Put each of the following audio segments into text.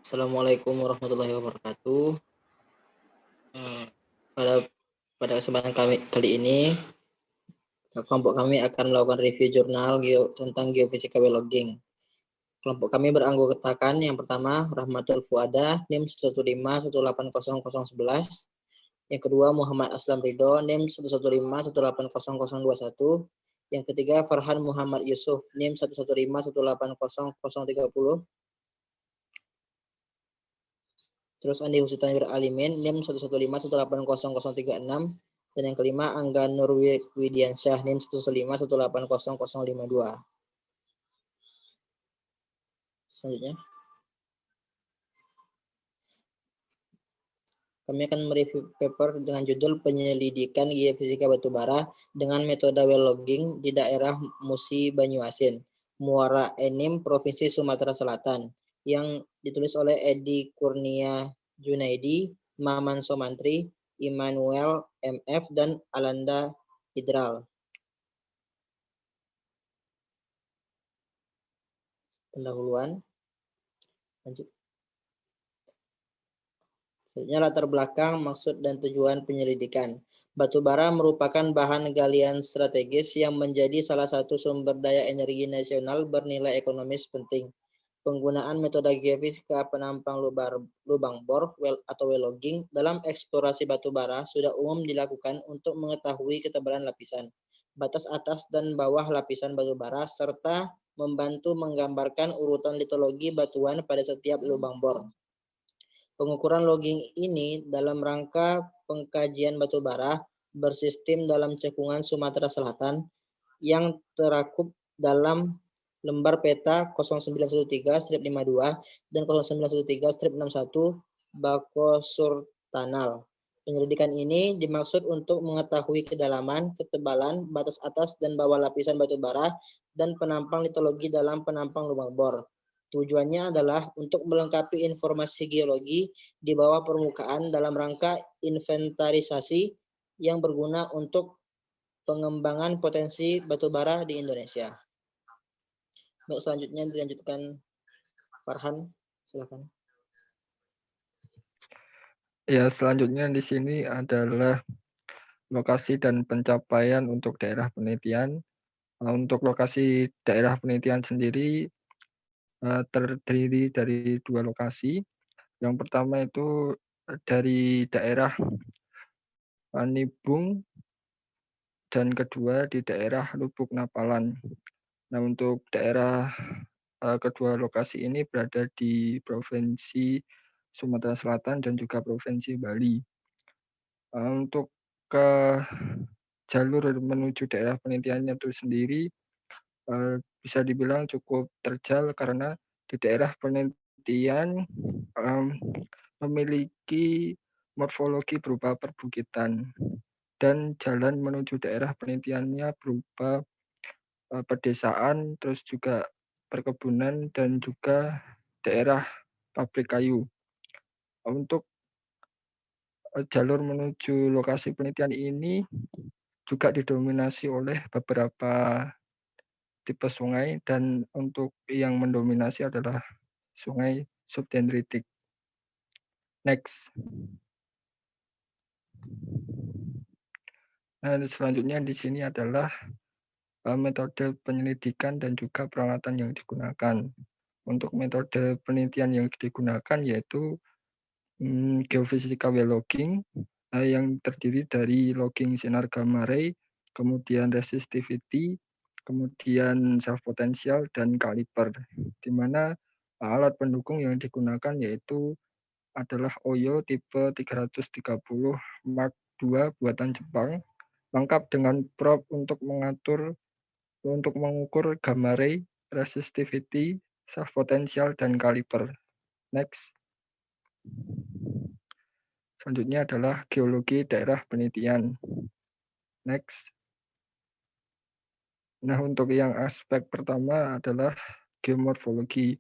Assalamualaikum warahmatullahi wabarakatuh. Eee, pada pada kesempatan kali ini, kelompok kami akan melakukan review jurnal tentang geofisika logging. Kelompok kami beranggotakan yang pertama Rahmatul Fuada, NIM 115180011. Yang kedua Muhammad Aslam Ridho, NIM 115180021. Yang ketiga Farhan Muhammad Yusuf, NIM 115180030. Terus Andi Husitani Alimin, NIM 115180036. Dan yang kelima Angga Nur Widiansyah, NIM 115180052. Selanjutnya kami akan mereview paper dengan judul Penyelidikan Geofisika Batubara dengan metode well logging di daerah Musi Banyuasin, Muara Enim, Provinsi Sumatera Selatan, yang ditulis oleh Edi Kurnia Junaidi, Maman Somantri, Immanuel MF, dan Alanda Hidral. Pendahuluan. Lanjut. Selanjutnya latar belakang, maksud, dan tujuan penyelidikan. Batu bara merupakan bahan galian strategis yang menjadi salah satu sumber daya energi nasional bernilai ekonomis penting. Penggunaan metode geofisika penampang lubang bor atau well logging dalam eksplorasi batu bara sudah umum dilakukan untuk mengetahui ketebalan lapisan, batas atas dan bawah lapisan batu bara, serta membantu menggambarkan urutan litologi batuan pada setiap lubang bor. Pengukuran logging ini dalam rangka pengkajian batu bara bersistem dalam cekungan Sumatera Selatan yang terakup dalam lembar peta 0913-52 dan 0913-61 Bako Surtanal. Penyelidikan ini dimaksud untuk mengetahui kedalaman, ketebalan, batas atas dan bawah lapisan batu bara dan penampang litologi dalam penampang lubang bor. Tujuannya adalah untuk melengkapi informasi geologi di bawah permukaan dalam rangka inventarisasi yang berguna untuk pengembangan potensi batu bara di Indonesia. Baik, selanjutnya dilanjutkan Farhan, silakan. Ya, selanjutnya di sini adalah lokasi dan pencapaian untuk daerah penelitian. Untuk lokasi daerah penelitian sendiri terdiri dari 2 lokasi. Yang pertama itu dari daerah Nibung dan kedua di daerah Lubuk Napalan. Nah, untuk daerah kedua lokasi ini berada di Provinsi Sumatera Selatan dan juga Provinsi Bali. Untuk ke jalur menuju daerah penelitiannya itu sendiri bisa dibilang cukup terjal karena di daerah penelitian memiliki morfologi berupa perbukitan dan jalan menuju daerah penelitiannya berupa pedesaan, terus juga perkebunan dan juga daerah pabrik kayu. Untuk jalur menuju lokasi penelitian ini juga didominasi oleh beberapa tipe sungai dan untuk yang mendominasi adalah sungai subdendritik. Next. Nah, selanjutnya di sini adalah metode penyelidikan dan juga peralatan yang digunakan. Untuk metode penelitian yang digunakan yaitu geofisika well logging yang terdiri dari logging sinar gamma ray, kemudian resistivity, kemudian self potential dan kaliper. Di mana alat pendukung yang digunakan yaitu adalah Oyo tipe 330 Mark II buatan Jepang, lengkap dengan probe untuk mengukur gamma ray, resistivity, self potential dan kaliper. Next. Selanjutnya adalah geologi daerah penelitian. Next. Nah, untuk yang aspek pertama adalah geomorfologi.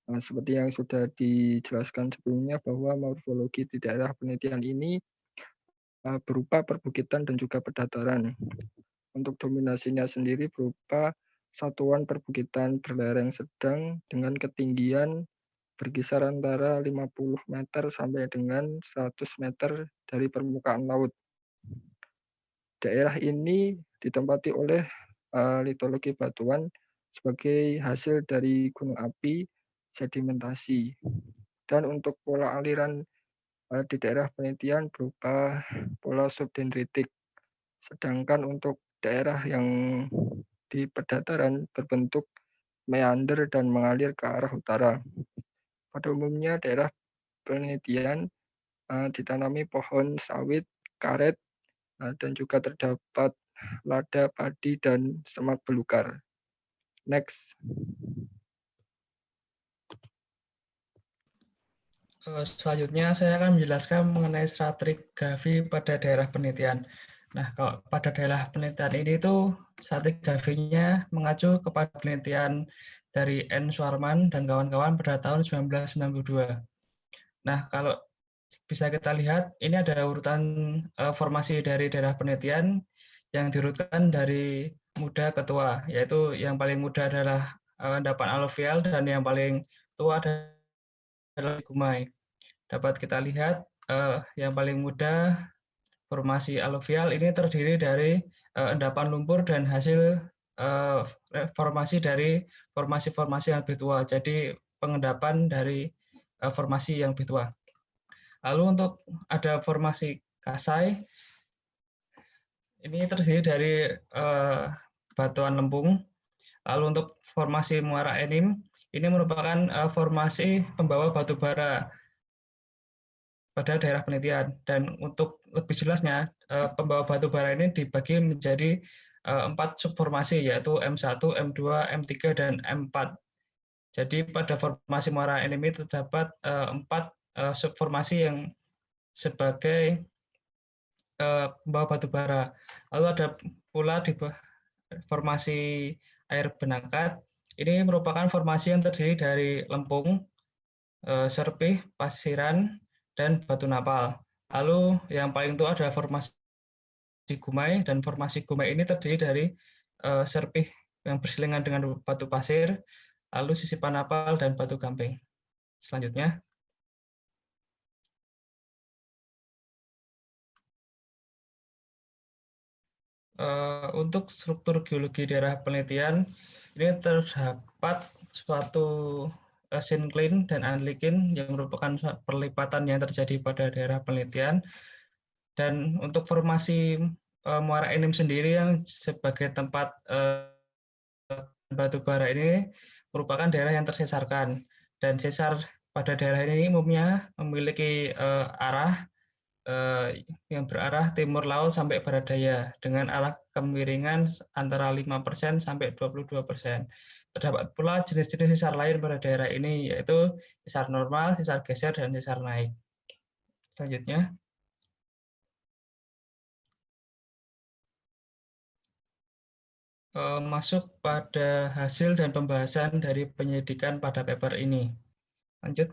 Seperti yang sudah dijelaskan sebelumnya bahwa morfologi di daerah penelitian ini berupa perbukitan dan juga pendataran. Untuk dominasinya sendiri berupa satuan perbukitan berlereng sedang dengan ketinggian berkisar antara 50 meter sampai dengan 100 meter dari permukaan laut. Daerah ini ditempati oleh litologi batuan sebagai hasil dari gunung api sedimentasi. Dan untuk pola aliran di daerah penelitian berupa pola subdendritik. Sedangkan untuk daerah yang di pedataran berbentuk meander dan mengalir ke arah utara. Pada umumnya daerah penelitian ditanami pohon sawit, karet, dan juga terdapat lada, padi, dan semak belukar. Next. Selanjutnya saya akan menjelaskan mengenai stratigrafi pada daerah penelitian. Nah, kalau pada daerah penelitian ini itu stratigrafinya mengacu kepada penelitian dari N. Suarman dan kawan-kawan pada tahun 1992. Nah, kalau bisa kita lihat, ini ada urutan formasi dari daerah penelitian yang diurutkan dari muda ke tua, yaitu yang paling muda adalah endapan aluvial dan yang paling tua adalah gumai. Dapat kita lihat yang paling muda formasi aluvial ini terdiri dari endapan lumpur dan hasil formasi dari formasi-formasi yang lebih tua. Jadi pengendapan dari formasi yang lebih tua. Lalu untuk ada formasi kasai, ini terdiri dari batuan lempung. Lalu untuk formasi muara enim, ini merupakan formasi pembawa batu bara pada daerah penelitian. Dan untuk lebih jelasnya, pembawa batu bara ini dibagi menjadi 4 subformasi, yaitu M1, M2, M3, dan M4. Jadi pada formasi muara enim ini terdapat 4 subformasi yang sebagai pembawa batu bara. Lalu ada pula di formasi air benangkat. Ini merupakan formasi yang terdiri dari lempung, serpih, pasiran, dan batu napal. Lalu yang paling tua adalah formasi gumai, dan formasi gumai ini terdiri dari serpih yang berselingan dengan batu pasir, lalu sisipan napal, dan batu gamping. Selanjutnya. Untuk struktur geologi daerah penelitian, ini terdapat suatu syncline dan unlinking yang merupakan perlipatan yang terjadi pada daerah penelitian. Dan untuk formasi muara enim sendiri yang sebagai tempat batu bara ini merupakan daerah yang tersesarkan. Dan sesar pada daerah ini umumnya memiliki arah yang berarah timur laut sampai barat daya dengan arah kemiringan antara 5% sampai 22%. Terdapat pula jenis-jenis sesar lain pada daerah ini, yaitu sesar normal, sesar geser, dan sesar naik. Selanjutnya. Masuk pada hasil dan pembahasan dari penyelidikan pada paper ini. Lanjut.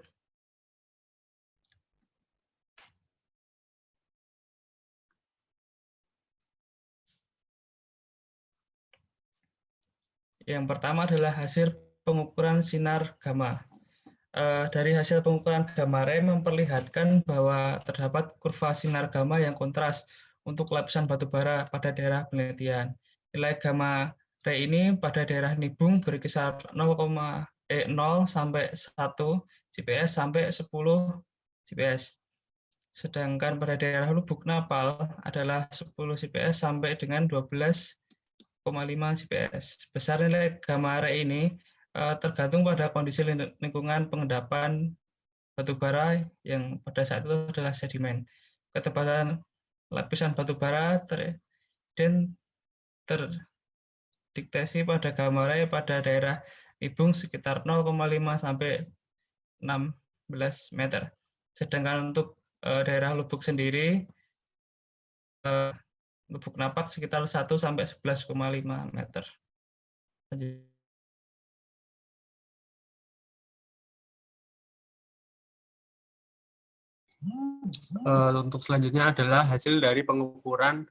Yang pertama adalah hasil pengukuran sinar gamma. Dari hasil pengukuran gamma ray memperlihatkan bahwa terdapat kurva sinar gamma yang kontras untuk lapisan batu bara pada daerah penelitian. Nilai gamma ray ini pada daerah Nibung berkisar 0 sampai 1 CPS sampai 10 CPS. Sedangkan pada daerah Lubuk Napal adalah 10 CPS sampai dengan 12,5 CPS. Besar nilai gamma ray ini tergantung pada kondisi lingkungan pengendapan batu bara yang pada saat itu adalah sedimen. Ketepatan lapisan batu bara terdiktasi pada gamma ray pada daerah Nibung sekitar 0,5 sampai 16 meter. Sedangkan untuk daerah Lubuk sendiri, Lubuk Napak sekitar 1 sampai 11,5 meter. Untuk selanjutnya adalah hasil dari pengukuran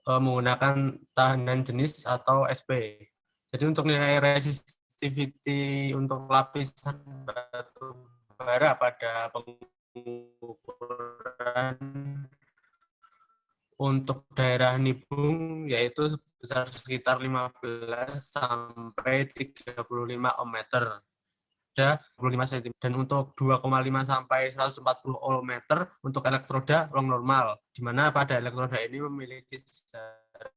menggunakan tahanan jenis atau SP. Jadi untuk nilai resistivity untuk lapisan batu bara pada pengukuran untuk daerah Nibung yaitu sebesar sekitar 15 sampai 35 ohm meter. Ada 25 cm. Dan untuk 2,5 sampai 140 ohm meter untuk elektroda long normal, di mana pada elektroda ini memiliki jarak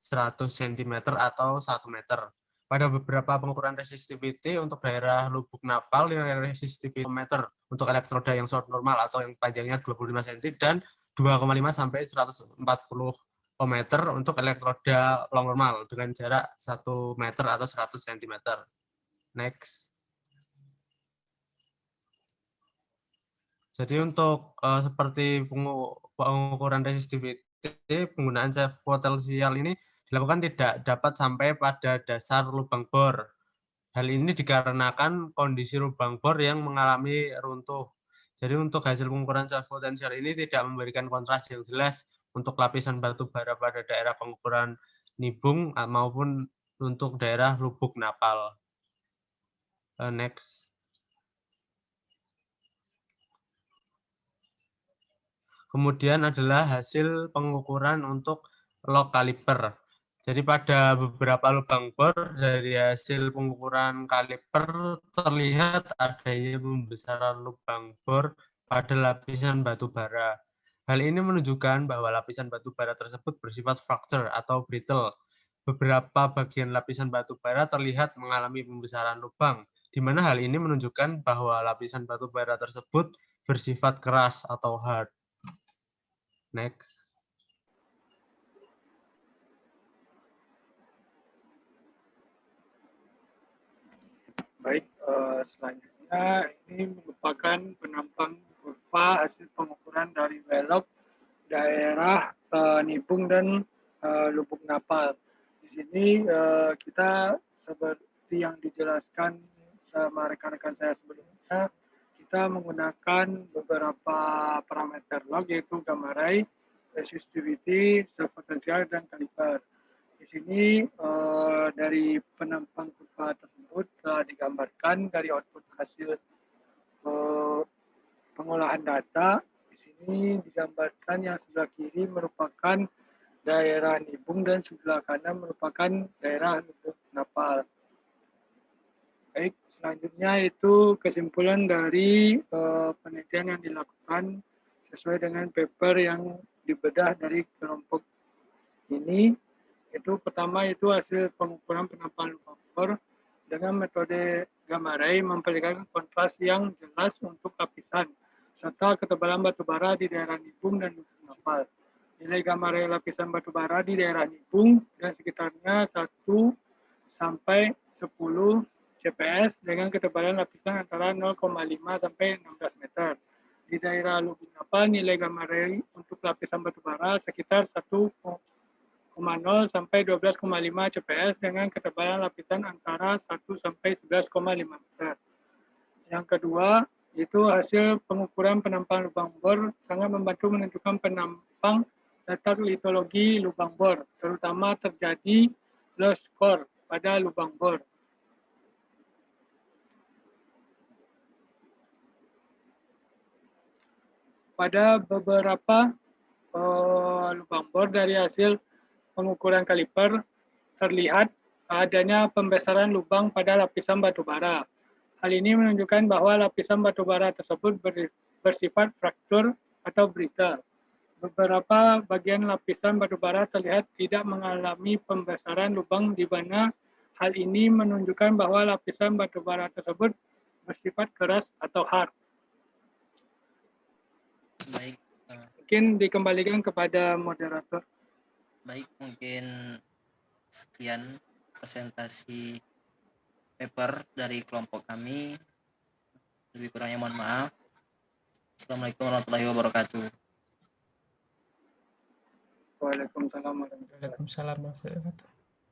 100 cm atau 1 meter. Pada beberapa pengukuran resistivity untuk daerah lubuk napal, nilai resistivity meter untuk elektroda yang short normal atau yang panjangnya 25 cm dan 2,5 sampai 140 ohm meter untuk elektroda long normal dengan jarak 1 meter atau 100 cm. Next. Jadi untuk seperti pengukuran resistivity, penggunaan self potensial ini dilakukan tidak dapat sampai pada dasar lubang bor. Hal ini dikarenakan kondisi lubang bor yang mengalami runtuh. Jadi untuk hasil pengukuran self potensial ini tidak memberikan kontras yang jelas untuk lapisan batu bara pada daerah pengukuran Nibung maupun untuk daerah lubuk napal. Next. Kemudian adalah hasil pengukuran untuk log kaliper. Jadi pada beberapa lubang bor dari hasil pengukuran kaliper terlihat adanya pembesaran lubang bor pada lapisan batu bara. Hal ini menunjukkan bahwa lapisan batu bara tersebut bersifat fracture atau brittle. Beberapa bagian lapisan batu bara terlihat mengalami pembesaran lubang, di mana hal ini menunjukkan bahwa lapisan batu bara tersebut bersifat keras atau hard. Next. Baik, selanjutnya ini merupakan penampang kurva hasil pengukuran dari velog daerah Nibung dan lubuk napal. Di sini kita seperti yang dijelaskan sama rekan-rekan saya sebelumnya, kita menggunakan beberapa parameter log yaitu gamma ray, resistivity, self potential, dan kaliper. Di sini dari penampang kurva tersebut telah digambarkan dari output hasil pengolahan data. Di sini digambarkan yang sebelah kiri merupakan daerah Nibung dan sebelah kanan merupakan daerah lubuk napal. Baik, selanjutnya itu kesimpulan dari penelitian yang dilakukan sesuai dengan paper yang dibedah dari kelompok ini. Itu pertama itu hasil pengukuran penampakan lubang bor dengan metode gamma ray memperlihatkan kontras yang jelas untuk lapisan serta ketebalan batu bara di daerah Nibung dan lubuk napal. Nilai gamma ray lapisan batu bara di daerah Nibung dan sekitarnya 1 sampai 10 CPS dengan ketebalan lapisan antara 0,5 sampai 16 meter. Di daerah lubuk napal nilai gamma ray untuk lapisan batu bara sekitar 1,0 sampai 12,5 CPS dengan ketebalan lapisan antara 1 sampai 11,5 meter. Yang kedua, itu hasil pengukuran penampang lubang bor sangat membantu menentukan penampang data litologi lubang bor, terutama terjadi loss score pada lubang bor. Pada beberapa lubang bor dari hasil pengukuran kaliper terlihat adanya pembesaran lubang pada lapisan batu bara. Hal ini menunjukkan bahwa lapisan batu bara tersebut bersifat fraktur atau brittle. Beberapa bagian lapisan batu bara terlihat tidak mengalami pembesaran lubang di mana hal ini menunjukkan bahwa lapisan batu bara tersebut bersifat keras atau hard. Baik, Mungkin dikembalikan kepada moderator. baik, mungkin sekian presentasi paper dari kelompok kami. Lebih kurangnya mohon maaf. Assalamualaikum warahmatullahi wabarakatuh. Waalaikumsalam warahmatullahi wabarakatuh. Waalaikumsalam warahmatullahi wabarakatuh.